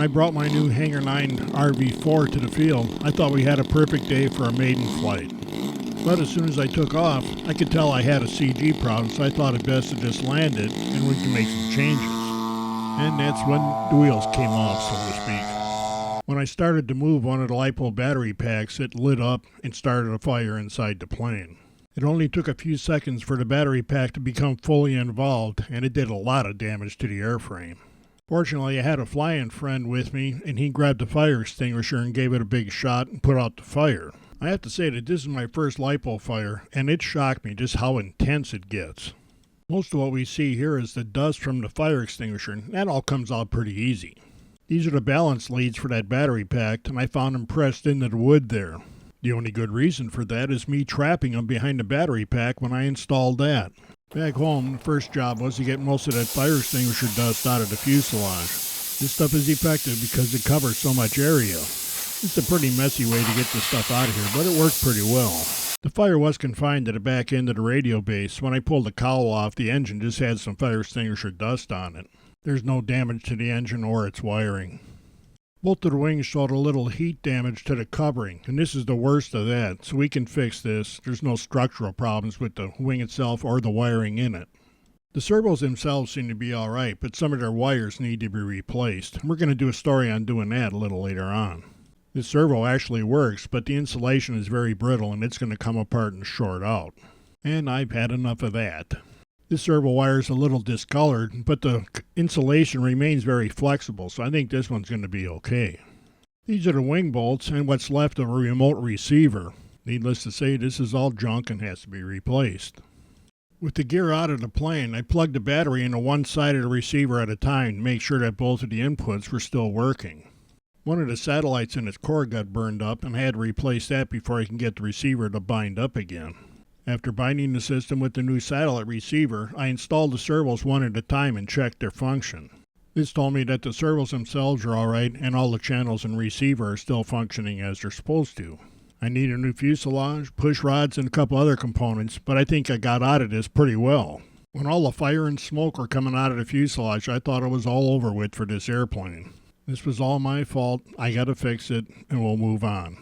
I brought my new Hangar 9 RV4 to the field, I thought we had a perfect day for a maiden flight. But as soon as I took off, I could tell I had a CG problem, so I thought it best to just land it and we can make some changes. And that's when the wheels came off, so to speak. When I started to move one of the LiPo battery packs, it lit up and started a fire inside the plane. It only took a few seconds for the battery pack to become fully involved, and it did a lot of damage to the airframe. Fortunately, I had a fly-in friend with me, and he grabbed the fire extinguisher and gave it a big shot and put out the fire. I have to say that this is my first LiPo fire, and it shocked me just how intense it gets. Most of what we see here is the dust from the fire extinguisher, and that all comes out pretty easy. These are the balance leads for that battery pack, and I found them pressed into the wood there. The only good reason for that is me trapping them behind the battery pack when I installed that. Back home, the first job was to get most of that fire extinguisher dust out of the fuselage. This stuff is effective because it covers so much area. It's a pretty messy way to get this stuff out of here, but it worked pretty well. The fire was confined to the back end of the radio base. When I pulled the cowl off, the engine just had some fire extinguisher dust on it. There's no damage to the engine or its wiring. Both of the wings showed a little heat damage to the covering, and this is the worst of that, so we can fix this. There's no structural problems with the wing itself or the wiring in it. The servos themselves seem to be alright, but some of their wires need to be replaced. We're going to do a story on doing that a little later on. This servo actually works, but the insulation is very brittle and it's going to come apart and short out. And I've had enough of that. This servo wire is a little discolored, but the insulation remains very flexible, so I think this one's going to be okay. These are the wing bolts and what's left of a remote receiver. Needless to say, this is all junk and has to be replaced. With the gear out of the plane, I plugged the battery into one side of the receiver at a time to make sure that both of the inputs were still working. One of the satellites in its core got burned up, and I had to replace that before I can get the receiver to bind up again. After binding the system with the new satellite receiver, I installed the servos one at a time and checked their function. This told me that the servos themselves are alright and all the channels and receiver are still functioning as they're supposed to. I need a new fuselage, push rods, and a couple other components, but I think I got out of this pretty well. When all the fire and smoke were coming out of the fuselage, I thought it was all over with for this airplane. This was all my fault, I gotta fix it, and we'll move on.